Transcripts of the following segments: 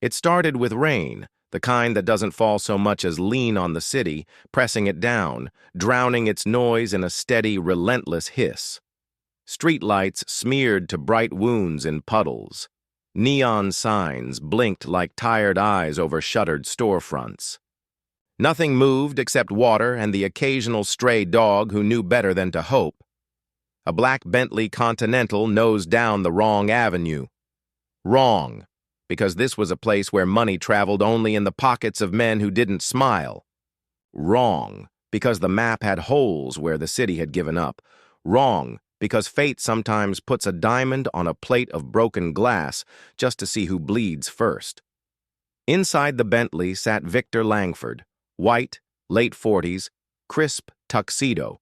It started with rain, the kind that doesn't fall so much as lean on the city, pressing it down, drowning its noise in a steady, relentless hiss. Streetlights smeared to bright wounds in puddles. Neon signs blinked like tired eyes over shuttered storefronts. Nothing moved except water and the occasional stray dog who knew better than to hope. A black Bentley Continental nosed down the wrong avenue. Wrong, because this was a place where money traveled only in the pockets of men who didn't smile. Wrong, because the map had holes where the city had given up. Wrong, because fate sometimes puts a diamond on a plate of broken glass just to see who bleeds first. Inside the Bentley sat Victor Langford, white, late 40s, crisp tuxedo,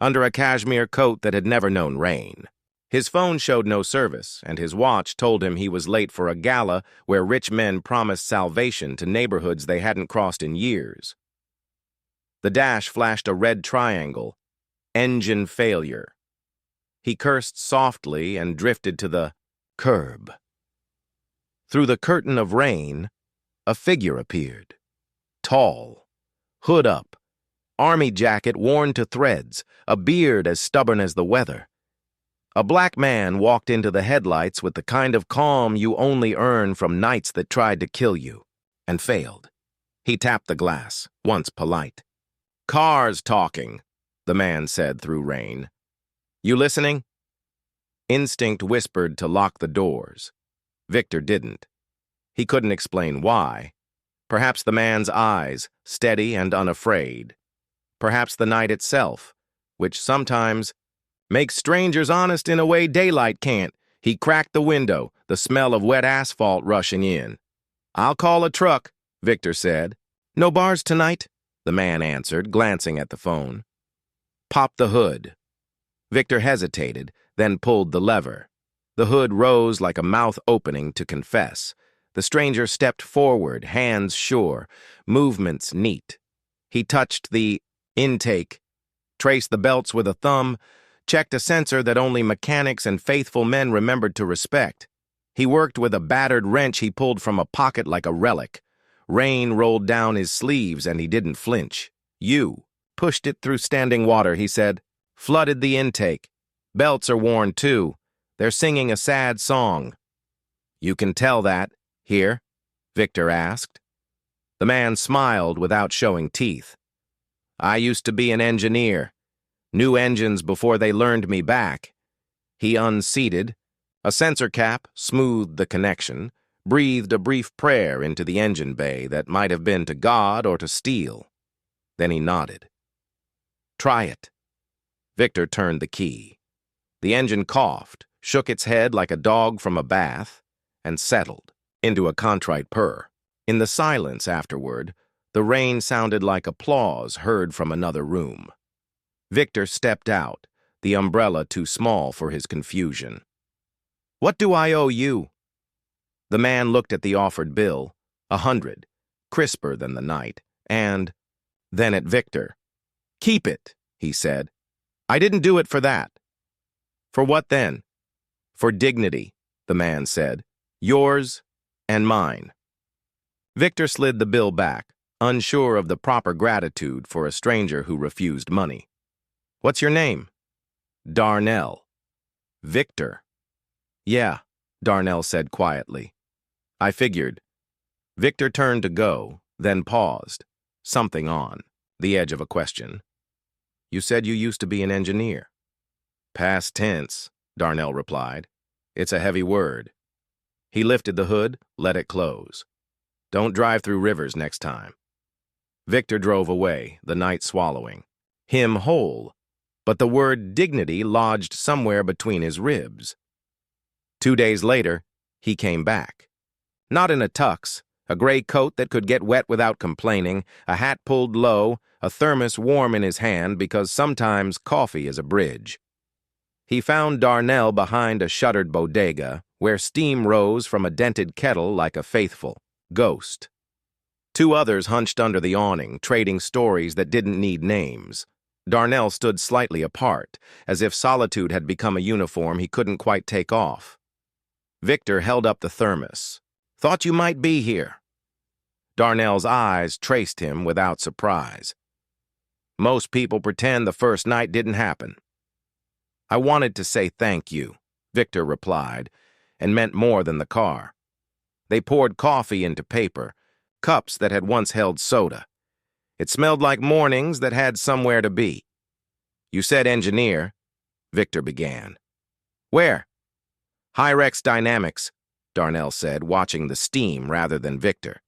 under a cashmere coat that had never known rain. His phone showed no service, and his watch told him he was late for a gala where rich men promised salvation to neighborhoods they hadn't crossed in years. The dash flashed a red triangle, engine failure. He cursed softly and drifted to the curb. Through the curtain of rain, a figure appeared. Tall, hood up, army jacket worn to threads, a beard as stubborn as the weather. A black man walked into the headlights with the kind of calm you only earn from nights that tried to kill you, and failed. He tapped the glass, once polite. "Cars talking," the man said through rain. "You listening?" Instinct whispered to lock the doors. Victor didn't. He couldn't explain why. Perhaps the man's eyes, steady and unafraid. Perhaps the night itself, which sometimes makes strangers honest in a way daylight can't. He cracked the window, the smell of wet asphalt rushing in. "I'll call a truck," Victor said. "No bars tonight," the man answered, glancing at the phone. "Pop the hood." Victor hesitated, then pulled the lever. The hood rose like a mouth opening to confess. The stranger stepped forward, hands sure, movements neat. He touched the intake, traced the belts with a thumb, checked a sensor that only mechanics and faithful men remembered to respect. He worked with a battered wrench he pulled from a pocket like a relic. Rain rolled down his sleeves and he didn't flinch. Pushed it through standing water, he said. Flooded the intake. Belts are worn too. They're singing a sad song. "You can tell that, here?" Victor asked. The man smiled without showing teeth. "I used to be an engineer. New engines before they learned me back." He unseated. A sensor cap smoothed the connection, breathed a brief prayer into the engine bay that might have been to God or to steel. Then he nodded. "Try it." Victor turned the key. The engine coughed, shook its head like a dog from a bath, and settled into a contrite purr. In the silence afterward, the rain sounded like applause heard from another room. Victor stepped out, the umbrella too small for his confusion. "What do I owe you?" The man looked at the offered bill, 100, crisper than the night, and then at Victor. "Keep it," he said. "I didn't do it for that." "For what then?" "For dignity," the man said. "Yours and mine." Victor slid the bill back, unsure of the proper gratitude for a stranger who refused money. "What's your name?" "Darnell." "Victor." "Yeah," Darnell said quietly. "I figured." Victor turned to go, then paused, something on the edge of a question. "You said you used to be an engineer." "Past tense," Darnell replied. "It's a heavy word." He lifted the hood, let it close. "Don't drive through rivers next time." Victor drove away, the night swallowing. Him whole, but the word dignity lodged somewhere between his ribs. 2 days later, he came back. Not in a tux, a gray coat that could get wet without complaining, a hat pulled low, a thermos warm in his hand because sometimes coffee is a bridge. He found Darnell behind a shuttered bodega, where steam rose from a dented kettle like a faithful ghost. 2 others hunched under the awning, trading stories that didn't need names. Darnell stood slightly apart, as if solitude had become a uniform he couldn't quite take off. Victor held up the thermos. Thought you might be here." Darnell's eyes traced him without surprise. "Most people pretend the first night didn't happen." "I wanted to say thank you," Victor replied, and meant more than the car. They poured coffee into paper, cups that had once held soda. It smelled like mornings that had somewhere to be. "You said engineer," Victor began. "Where?" "Hyrex Dynamics," Darnell said, watching the steam rather than Victor.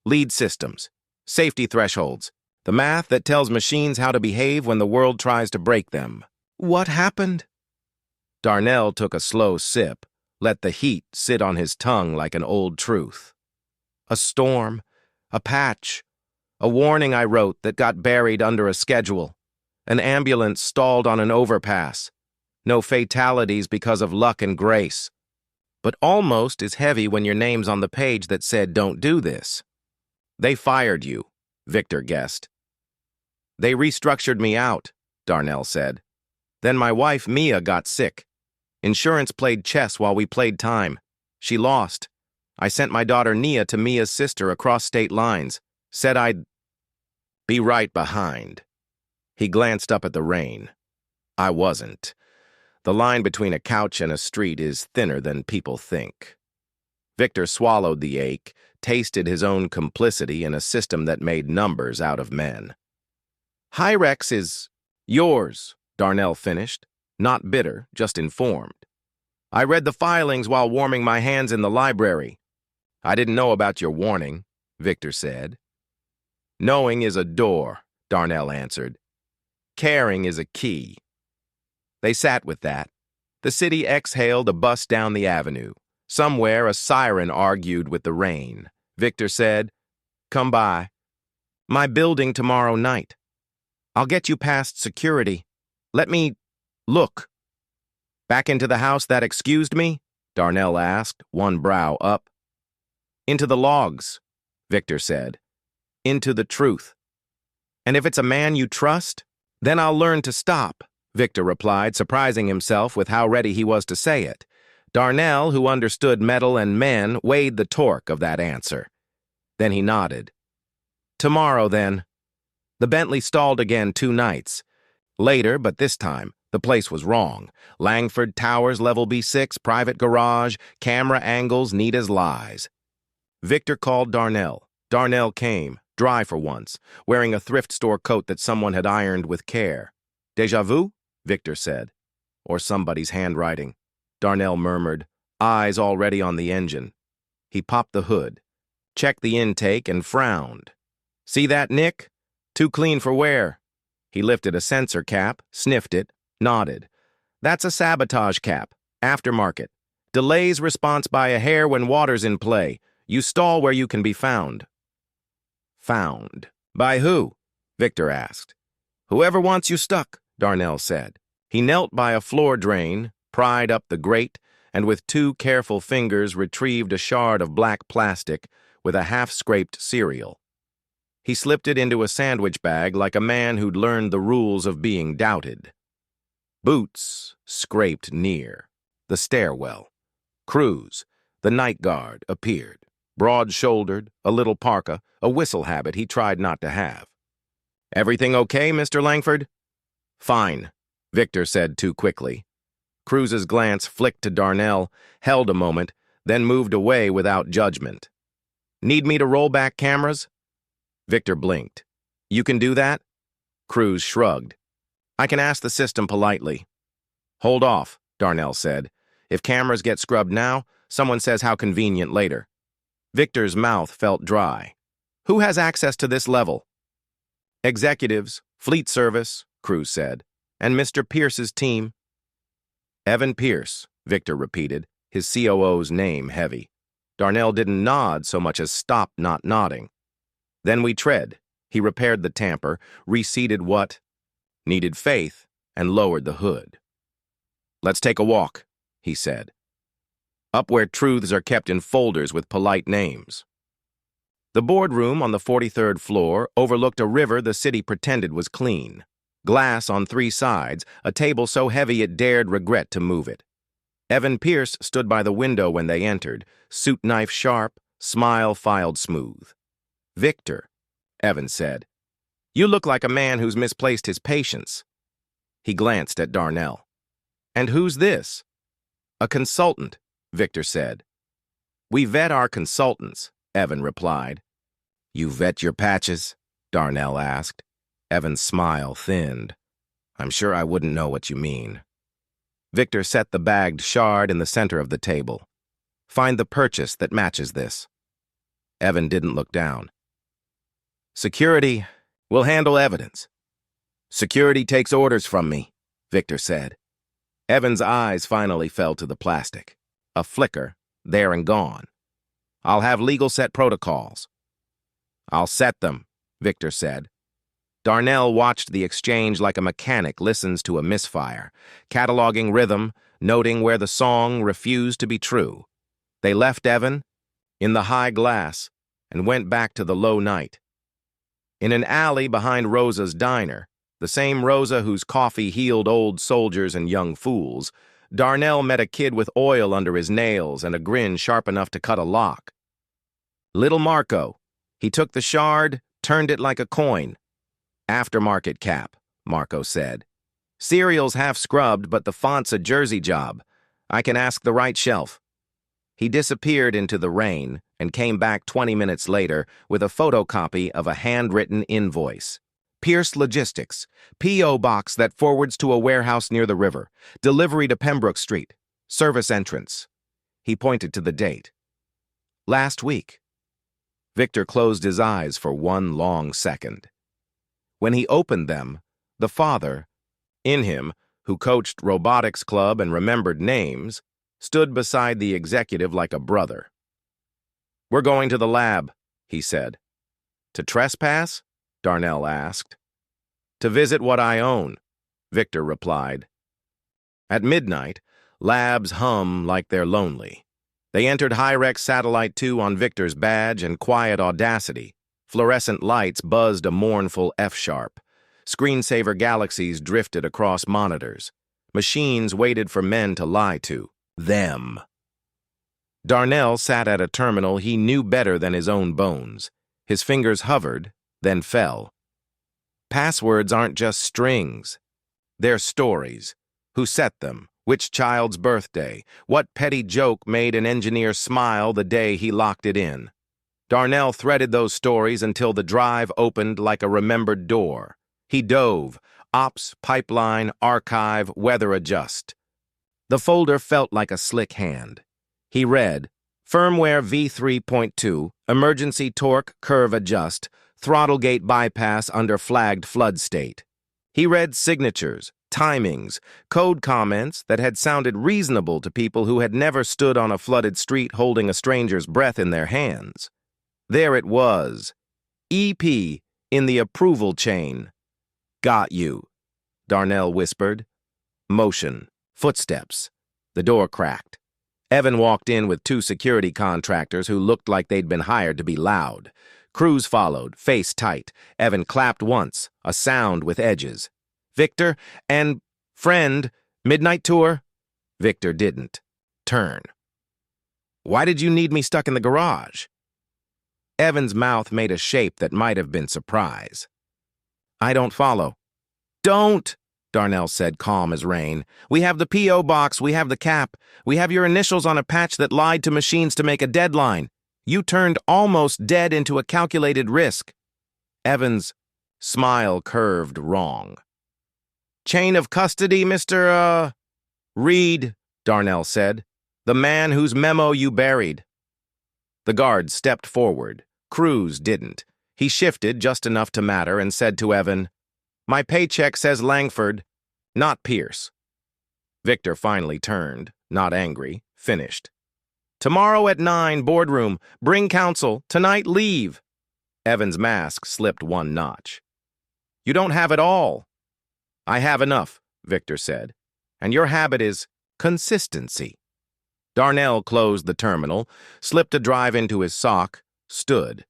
"Lead systems, safety thresholds, the math that tells machines how to behave when the world tries to break them." "What happened?" Darnell took a slow sip, let the heat sit on his tongue like an old truth. "A storm, a patch, a warning I wrote that got buried under a schedule. An ambulance stalled on an overpass. No fatalities because of luck and grace. But almost is heavy when your name's on the page that said don't do this." "They fired you," Victor guessed. "They restructured me out," Darnell said. "Then my wife, Mia, got sick. Insurance played chess while we played time. She lost. I sent my daughter Nia to Mia's sister across state lines. Said I'd be right behind." He glanced up at the rain. "I wasn't. The line between a couch and a street is thinner than people think." Victor swallowed the ache, tasted his own complicity in a system that made numbers out of men. "Hyrex is yours," Darnell finished, not bitter, just informed. "I read the filings while warming my hands in the library." "I didn't know about your warning," Victor said. "Knowing is a door," Darnell answered. "Caring is a key." They sat with that. The city exhaled a bus down the avenue. Somewhere a siren argued with the rain. Victor said, "Come by. My building tomorrow night. I'll get you past security. Let me look." "Back into the house that excused me?" Darnell asked, one brow up. "Into the logs," Victor said. "Into the truth. And if it's a man you trust, then I'll learn to stop," Victor replied, surprising himself with how ready he was to say it. Darnell, who understood metal and men, weighed the torque of that answer. Then he nodded. "Tomorrow, then." The Bentley stalled again 2 nights. Later, but this time, the place was wrong. Langford Towers, level B6, private garage, camera angles neat as lies. Victor called Darnell. Darnell came, dry for once, wearing a thrift store coat that someone had ironed with care. "Déjà vu?" Victor said. "Or somebody's handwriting," Darnell murmured, eyes already on the engine. He popped the hood, checked the intake, and frowned. "See that, Nick? Too clean for wear." He lifted a sensor cap, sniffed it, nodded. "That's a sabotage cap, aftermarket. Delays response by a hair when water's in play. You stall where you can be found." "Found? By who?" Victor asked. "Whoever wants you stuck," Darnell said. He knelt by a floor drain, pried up the grate, and with 2 careful fingers retrieved a shard of black plastic with a half-scraped cereal. He slipped it into a sandwich bag like a man who'd learned the rules of being doubted. Boots scraped near. The stairwell. Cruz, the night guard, appeared. Broad-shouldered, a little parka, a whistle habit he tried not to have. "Everything okay, Mr. Langford?" "Fine," Victor said too quickly. Cruz's glance flicked to Darnell, held a moment, then moved away without judgment. "Need me to roll back cameras?" Victor blinked. "You can do that?" Cruz shrugged. "I can ask the system politely." "Hold off," Darnell said. "If cameras get scrubbed now, someone says how convenient later." Victor's mouth felt dry. "Who has access to this level?" "Executives, Fleet Service," Cruz said, "and Mr. Pierce's team." "Evan Pierce," Victor repeated, his COO's name heavy. Darnell didn't nod so much as stop not nodding. "Then we tread." He repaired the tamper, reseated what needed faith, and lowered the hood. "Let's take a walk," he said. "Up where truths are kept in folders with polite names." The boardroom on the 43rd floor overlooked a river the city pretended was clean. Glass on 3 sides, a table so heavy it dared regret to move it. Evan Pierce stood by the window when they entered, suit knife sharp, smile filed smooth. "Victor," Evan said, "you look like a man who's misplaced his patience." He glanced at Darnell. "And who's this?" "A consultant," Victor said. "We vet our consultants," Evan replied. "You vet your patches?" Darnell asked. Evan's smile thinned. "I'm sure I wouldn't know what you mean." Victor set the bagged shard in the center of the table. "Find the purchase that matches this." Evan didn't look down. "Security will handle evidence." "Security takes orders from me," Victor said. Evan's eyes finally fell to the plastic. A flicker, there and gone. "I'll have legal set protocols." "I'll set them," Victor said. Darnell watched the exchange like a mechanic listens to a misfire, cataloging rhythm, noting where the song refused to be true. They left Evan in the high glass and went back to the low night. In an alley behind Rosa's diner, the same Rosa whose coffee healed old soldiers and young fools, Darnell met a kid with oil under his nails and a grin sharp enough to cut a lock. "Little Marco." He took the shard, turned it like a coin. "Aftermarket cap," Marco said. "Cereal's half scrubbed, but the font's a jersey job. I can ask the right shelf." He disappeared into the rain and came back 20 minutes later with a photocopy of a handwritten invoice. "Pierce Logistics, P.O. box that forwards to a warehouse near the river. Delivery to Pembroke Street. Service entrance." He pointed to the date. "Last week." Victor closed his eyes for one long second. When he opened them, the father, in him, who coached robotics club and remembered names, stood beside the executive like a brother. "We're going to the lab," he said. "To trespass?" Darnell asked. "To visit what I own," Victor replied. At midnight, labs hum like they're lonely. They entered Hyrex Satellite 2 on Victor's badge and quiet audacity. Fluorescent lights buzzed a mournful F-sharp. Screensaver galaxies drifted across monitors. Machines waited for men to lie to. Them. Darnell sat at a terminal he knew better than his own bones. His fingers hovered, then fell. Passwords aren't just strings. They're stories. Who set them? Which child's birthday? What petty joke made an engineer smile the day he locked it in? Darnell threaded those stories until the drive opened like a remembered door. He dove. Ops, pipeline, archive, weather adjust. The folder felt like a slick hand. He read, Firmware V3.2, emergency torque curve adjust, throttle gate bypass under flagged flood state. He read signatures, timings, code comments that had sounded reasonable to people who had never stood on a flooded street holding a stranger's breath in their hands. There it was. EP in the approval chain. "Got you," Darnell whispered. Motion. Footsteps. The door cracked. Evan walked in with two security contractors who looked like they'd been hired to be loud. Cruz followed, face tight. Evan clapped once, a sound with edges. "Victor and friend, midnight tour?" Victor didn't. Turn. "Why did you need me stuck in the garage?" Evan's mouth made a shape that might have been surprise. "I don't follow." "Don't," Darnell said, calm as rain. "We have the P.O. box, we have the cap. We have your initials on a patch that lied to machines to make a deadline. You turned almost dead into a calculated risk." Evan's smile curved wrong. "Chain of custody, Mr. Reed," Darnell said. "The man whose memo you buried." The guard stepped forward. Cruz didn't. He shifted just enough to matter and said to Evan, "My paycheck says Langford, not Pierce." Victor finally turned, not angry, finished. "Tomorrow at 9, boardroom. Bring counsel. Tonight, leave." Evan's mask slipped one notch. "You don't have it all." "I have enough," Victor said. "And your habit is consistency." Darnell closed the terminal, slipped a drive into his sock, stood.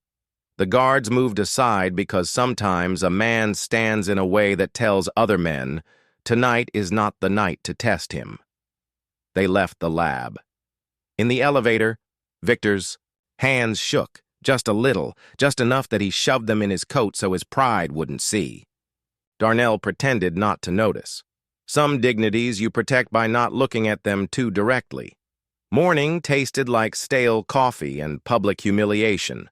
The guards moved aside because sometimes a man stands in a way that tells other men, tonight is not the night to test him. They left the lab. In the elevator, Victor's Hands shook, just a little, just enough that he shoved them in his coat so his pride wouldn't see. Darnell pretended not to notice. Some dignities you protect by not looking at them too directly. Morning tasted like stale coffee and public humiliation.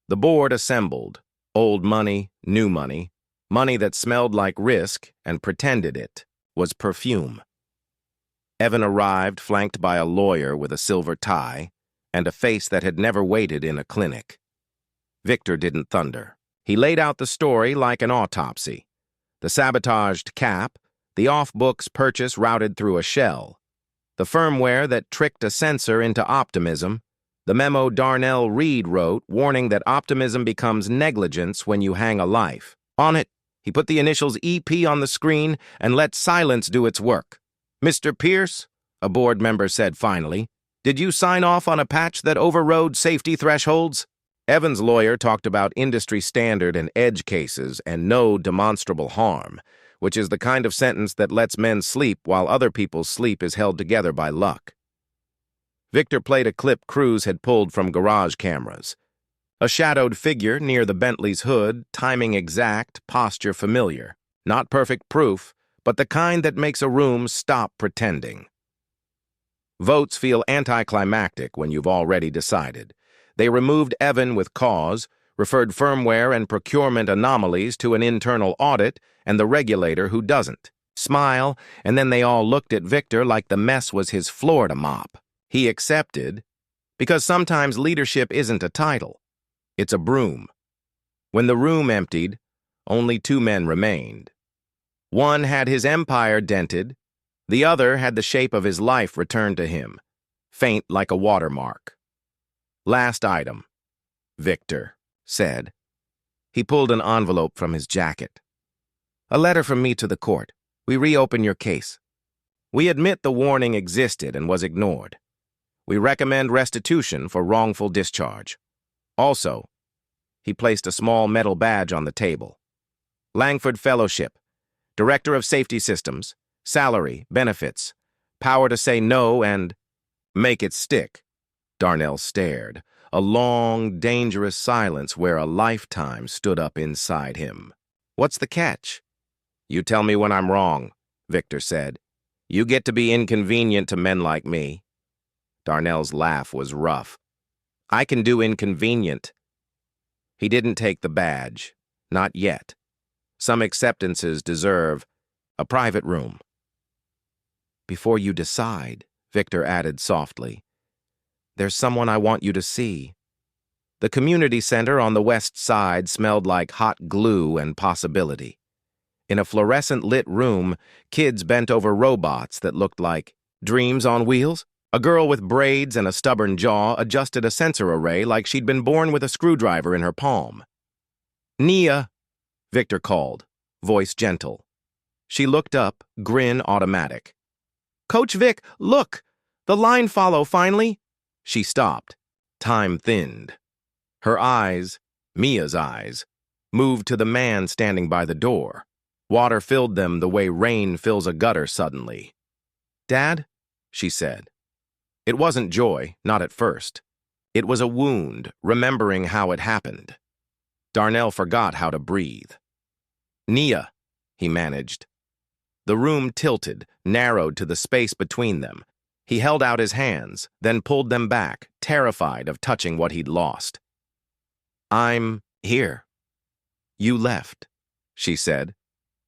The board assembled. Old money, new money, money that smelled like risk and pretended it was perfume. Evan arrived flanked by a lawyer with a silver tie and a face that had never waited in a clinic. Victor didn't thunder. He laid out the story like an autopsy. The sabotaged cap, the off-books purchase routed through a shell, the firmware that tricked a sensor into optimism, the memo Darnell Reed wrote warning that optimism becomes negligence when you hang a life. On it, he put the initials EP on the screen and let silence do its work. "Mr. Pierce," a board member said finally, "did you sign off on a patch that overrode safety thresholds?" Evan's lawyer talked about industry standard and edge cases and no demonstrable harm, which is the kind of sentence that lets men sleep while other people's sleep is held together by luck. Victor played a clip crews had pulled from garage cameras. A shadowed figure near the Bentley's hood, timing exact, posture familiar. Not perfect proof, but the kind that makes a room stop pretending. Votes feel anticlimactic when you've already decided. They removed Evan with cause, referred firmware and procurement anomalies to an internal audit, and the regulator who doesn't. Smile, and then they all looked at Victor like the mess was his floor to mop. He accepted, because sometimes leadership isn't a title. It's a broom. When the room emptied, only two men remained. One had his empire dented, the other had the shape of his life returned to him, faint like a watermark. "Last item," Victor said. He pulled an envelope from his jacket. "A letter from me to the court. We reopen your case. We admit the warning existed and was ignored. We recommend restitution for wrongful discharge. Also," he placed a small metal badge on the table, "Langford Fellowship, Director of Safety Systems, salary, benefits, power to say no and make it stick." Darnell stared, a long, dangerous silence where a lifetime stood up inside him. "What's the catch?" "You tell me when I'm wrong," Victor said. "You get to be inconvenient to men like me." Darnell's laugh was rough. "I can do inconvenient." He didn't take the badge. Not yet. Some acceptances deserve a private room. "Before you decide," Victor added softly, "there's someone I want you to see." The community center on the west side smelled like hot glue and possibility. In a fluorescent-lit room, kids bent over robots that looked like dreams on wheels. A girl with braids and a stubborn jaw adjusted a sensor array like she'd been born with a screwdriver in her palm. "Nia," Victor called, voice gentle. She looked up, grin automatic. "Coach Vic, look! The line follow, finally!" She stopped. Time thinned. Her eyes, Mia's eyes, moved to the man standing by the door. Water filled them the way rain fills a gutter suddenly. "Dad?" she said. It wasn't joy, not at first. It was a wound, remembering how it happened. Darnell forgot how to breathe. "Nia," he managed. The room tilted, narrowed to the space between them. He held out his hands, then pulled them back, terrified of touching what he'd lost. "I'm here." "You left," she said,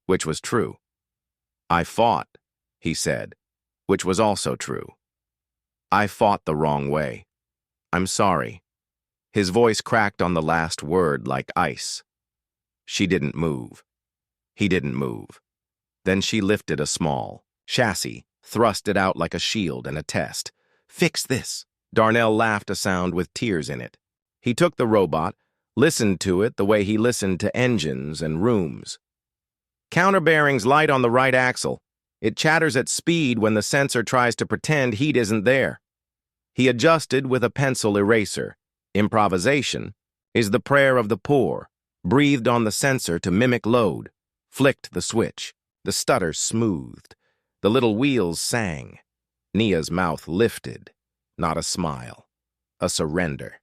which was true. "I fought," he said, which was also true. "I fought the wrong way. I'm sorry." His voice cracked on the last word like ice. She didn't move. He didn't move. Then she lifted a small chassis, thrust it out like a shield and a test. "Fix this." Darnell laughed a sound with tears in it. He took the robot, listened to it the way he listened to engines and rooms. "Counterbearing's light on the right axle. It chatters at speed when the sensor tries to pretend heat isn't there." He adjusted with a pencil eraser. Improvisation is the prayer of the poor, breathed on the sensor to mimic load, flicked the switch. The stutter smoothed. The little wheels sang. Nia's mouth lifted. Not a smile. A surrender.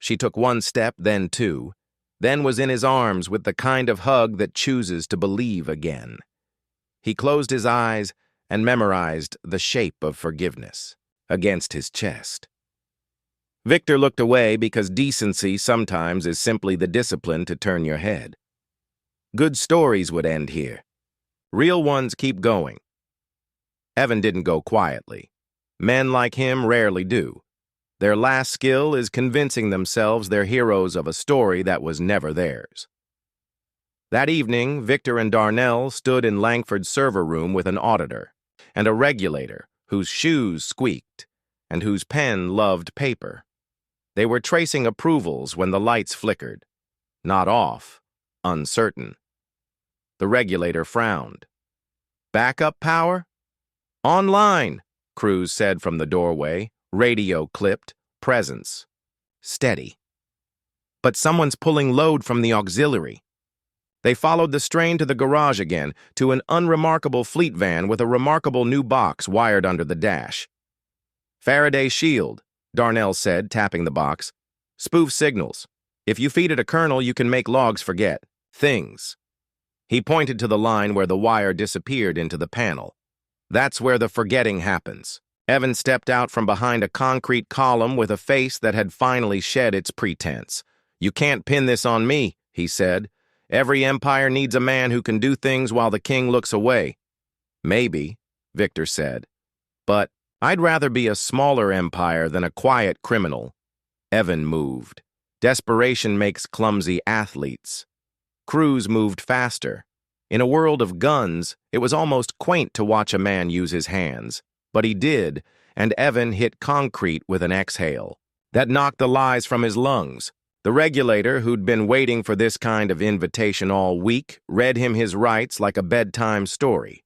She took one step, then two, then was in his arms with the kind of hug that chooses to believe again. He closed his eyes and memorized the shape of forgiveness against his chest. Victor looked away because decency sometimes is simply the discipline to turn your head. Good stories would end here. Real ones keep going. Evan didn't go quietly. Men like him rarely do. Their last skill is convincing themselves they're heroes of a story that was never theirs. That evening, Victor and Darnell stood in Langford's server room with an auditor and a regulator whose shoes squeaked and whose pen loved paper. They were tracing approvals when the lights flickered. Not off, uncertain. The regulator frowned. Backup power? Online, Cruz said from the doorway, radio clipped, presence. Steady. But someone's pulling load from the auxiliary. They followed the strain to the garage again, to an unremarkable fleet van with a remarkable new box wired under the dash. Faraday shield, Darnell said, tapping the box. Spoof signals. If you feed it a kernel, you can make logs forget. Things. He pointed to the line where the wire disappeared into the panel. That's where the forgetting happens. Evan stepped out from behind a concrete column with a face that had finally shed its pretense. You can't pin this on me, he said. Every empire needs a man who can do things while the king looks away. Maybe, Victor said. But I'd rather be a smaller empire than a quiet criminal. Evan moved. Desperation makes clumsy athletes. Cruz moved faster. In a world of guns, it was almost quaint to watch a man use his hands. But he did, and Evan hit concrete with an exhale. That knocked the lies from his lungs. The regulator, who'd been waiting for this kind of invitation all week, read him his rights like a bedtime story.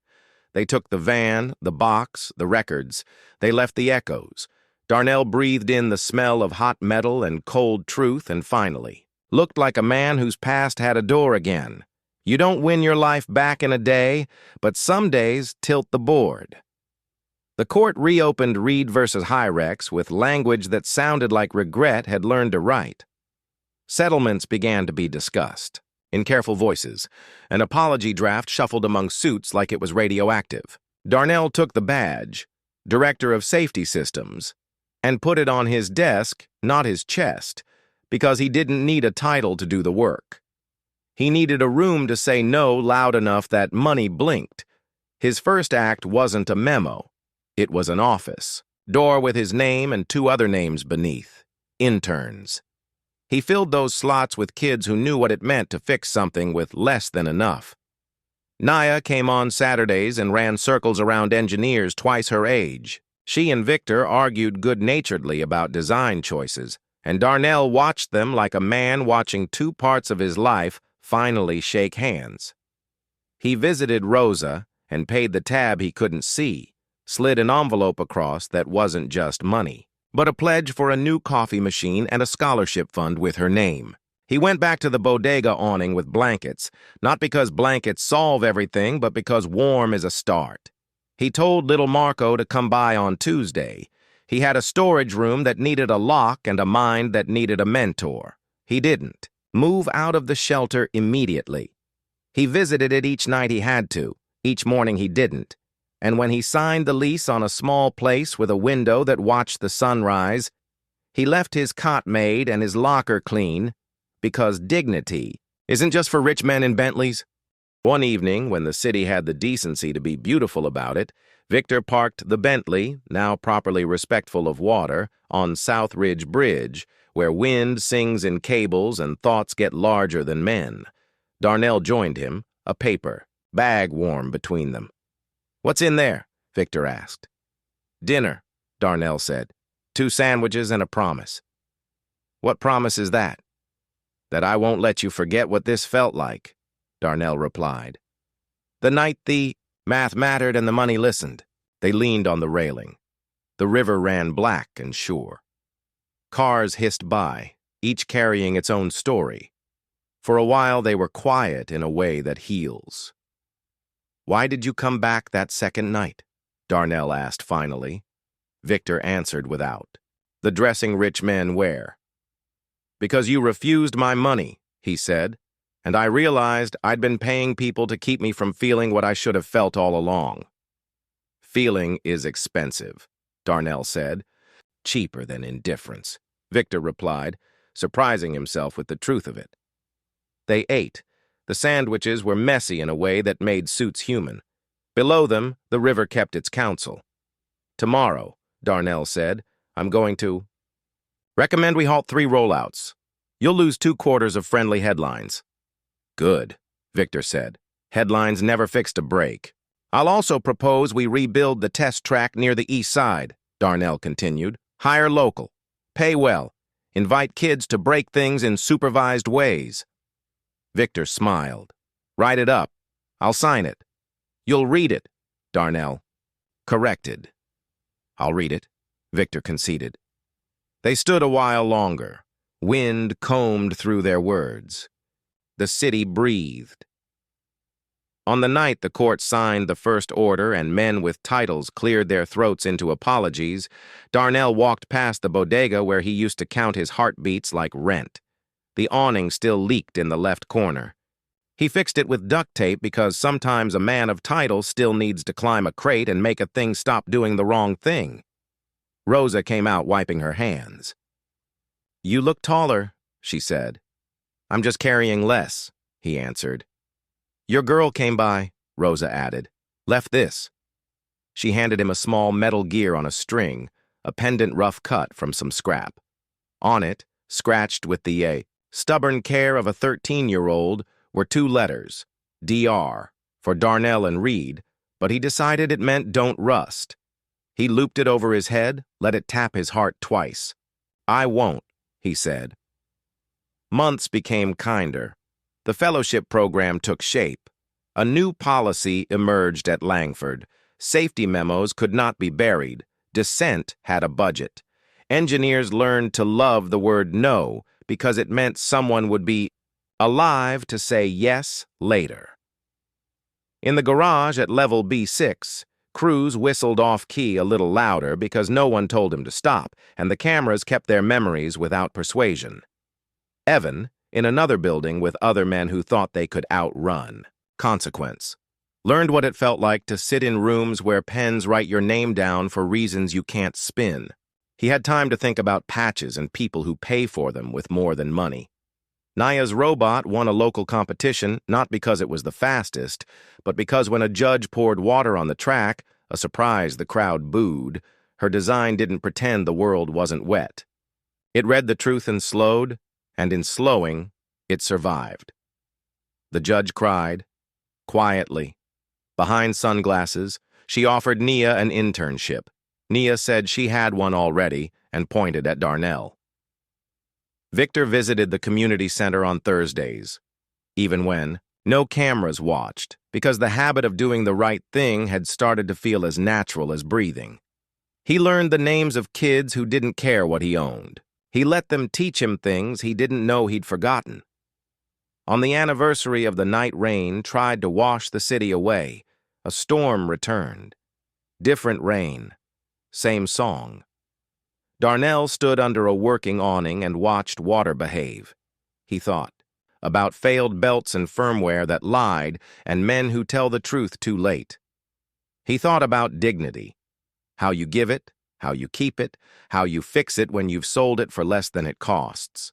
They took the van, the box, the records. They left the echoes. Darnell breathed in the smell of hot metal and cold truth, and finally, looked like a man whose past had a door again. You don't win your life back in a day, but some days tilt the board. The court reopened Reed versus Hyrex with language that sounded like regret had learned to write. Settlements began to be discussed, in careful voices. An apology draft shuffled among suits like it was radioactive. Darnell took the badge, Director of Safety Systems, and put it on his desk, not his chest, because he didn't need a title to do the work. He needed a room to say no loud enough that money blinked. His first act wasn't a memo. It was an office, door with his name and two other names beneath, interns. He filled those slots with kids who knew what it meant to fix something with less than enough. Naya came on Saturdays and ran circles around engineers twice her age. She and Victor argued good-naturedly about design choices, and Darnell watched them like a man watching two parts of his life finally shake hands. He visited Rosa and paid the tab he couldn't see, slid an envelope across that wasn't just money, but a pledge for a new coffee machine and a scholarship fund with her name. He went back to the bodega awning with blankets, not because blankets solve everything, but because warm is a start. He told little Marco to come by on Tuesday. He had a storage room that needed a lock and a mind that needed a mentor. He didn't. Move out of the shelter immediately. He visited it each night he had to. Each morning he didn't. And when he signed the lease on a small place with a window that watched the sunrise, he left his cot made and his locker clean, because dignity isn't just for rich men in Bentleys. One evening, when the city had the decency to be beautiful about it, Victor parked the Bentley, now properly respectful of water, on South Ridge Bridge, where wind sings in cables and thoughts get larger than men. Darnell joined him, a paper, bag warm between them. "What's in there?" Victor asked. "Dinner," Darnell said. "2 sandwiches and a promise." "What promise is that?" "That I won't let you forget what this felt like," Darnell replied. "The night the math mattered and the money listened." They leaned on the railing. The river ran black and sure. Cars hissed by, each carrying its own story. For a while they were quiet in a way that heals. "Why did you come back that second night?" Darnell asked finally. Victor answered without. "The dressing rich men wear." Because you refused my money, he said, and I realized I'd been paying people to keep me from feeling what I should have felt all along. Feeling is expensive, Darnell said. Cheaper than indifference, Victor replied, surprising himself with the truth of it. They ate. The sandwiches were messy in a way that made suits human. Below them, the river kept its counsel. Tomorrow, Darnell said, I'm going to recommend we halt 3 rollouts. You'll lose 2/4 of friendly headlines. Good, Victor said. Headlines never fixed a break. I'll also propose we rebuild the test track near the east side, Darnell continued. Hire local. Pay well. Invite kids to break things in supervised ways. Victor smiled. Write it up. I'll sign it. You'll read it, Darnell corrected. I'll read it, Victor conceded. They stood a while longer. Wind combed through their words. The city breathed. On the night the court signed the first order and men with titles cleared their throats into apologies, Darnell walked past the bodega where he used to count his heartbeats like rent. The awning still leaked in the left corner. He fixed it with duct tape because sometimes a man of title still needs to climb a crate and make a thing stop doing the wrong thing. Rosa came out wiping her hands. You look taller, she said. I'm just carrying less, he answered. Your girl came by, Rosa added. Left this. She handed him a small metal gear on a string, a pendant rough cut from some scrap. On it, scratched with the stubborn care of a 13-year-old, were 2 letters, DR, for Darnell and Reed, but he decided it meant don't rust. He looped it over his head, let it tap his heart twice. I won't, he said. Months became kinder. The fellowship program took shape. A new policy emerged at Langford. Safety memos could not be buried. Dissent had a budget. Engineers learned to love the word no because it meant someone would be alive to say yes later. In the garage at level B6, Cruz whistled off-key a little louder because no one told him to stop, and the cameras kept their memories without persuasion. Evan, in another building with other men who thought they could outrun consequence, learned what it felt like to sit in rooms where pens write your name down for reasons you can't spin. He had time to think about patches and people who pay for them with more than money. Naya's robot won a local competition not because it was the fastest, but because when a judge poured water on the track, a surprise the crowd booed, her design didn't pretend the world wasn't wet. It read the truth and slowed, and in slowing, it survived. The judge cried, quietly. Behind sunglasses, she offered Nia an internship. Nia said she had one already and pointed at Darnell. Victor visited the community center on Thursdays, even when no cameras watched, because the habit of doing the right thing had started to feel as natural as breathing. He learned the names of kids who didn't care what he owned. He let them teach him things he didn't know he'd forgotten. On the anniversary of the night rain tried to wash the city away, a storm returned. Different rain, same song. Darnell stood under a working awning and watched water behave. He thought about failed belts and firmware that lied and men who tell the truth too late. He thought about dignity, how you give it, how you keep it, how you fix it when you've sold it for less than it costs.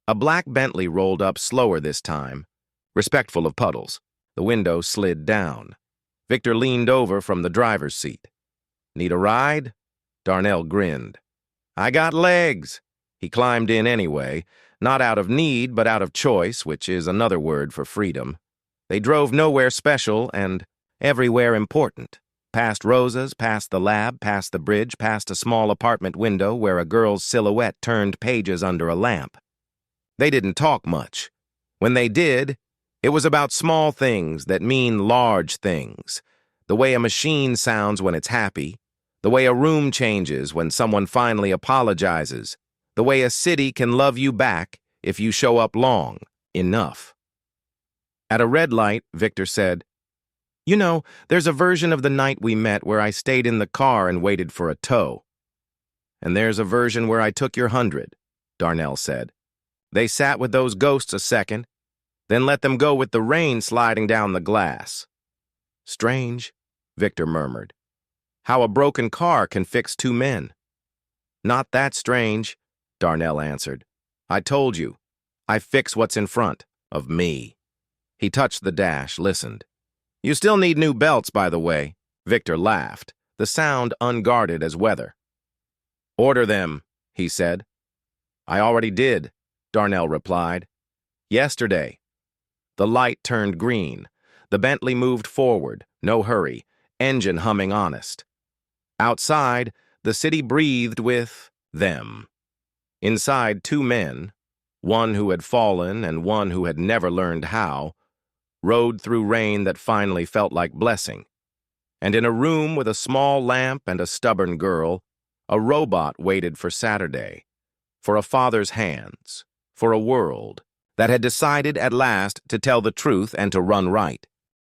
A black Bentley rolled up slower this time, respectful of puddles. The window slid down. Victor leaned over from the driver's seat. Need a ride? Darnell grinned. I got legs. He climbed in anyway, not out of need, but out of choice, which is another word for freedom. They drove nowhere special and everywhere important. Past Rosa's, past the lab, past the bridge, past a small apartment window where a girl's silhouette turned pages under a lamp. They didn't talk much. When they did, it was about small things that mean large things. The way a machine sounds when it's happy, the way a room changes when someone finally apologizes, the way a city can love you back if you show up long enough. At a red light, Victor said, You know, there's a version of the night we met where I stayed in the car and waited for a tow. And there's a version where I took your 100, Darnell said. They sat with those ghosts a second, then let them go with the rain sliding down the glass. Strange, Victor murmured. How a broken car can fix two men. Not that strange, Darnell answered. I told you, I fix what's in front of me. He touched the dash, listened. You still need new belts, by the way. Victor laughed, the sound unguarded as weather. Order them, he said. I already did, Darnell replied. Yesterday. The light turned green. The Bentley moved forward, no hurry, engine humming honest. Outside, the city breathed with them. Inside, two men, one who had fallen and one who had never learned how, rode through rain that finally felt like blessing. And in a room with a small lamp and a stubborn girl, a robot waited for Saturday, for a father's hands, for a world that had decided at last to tell the truth and to run right.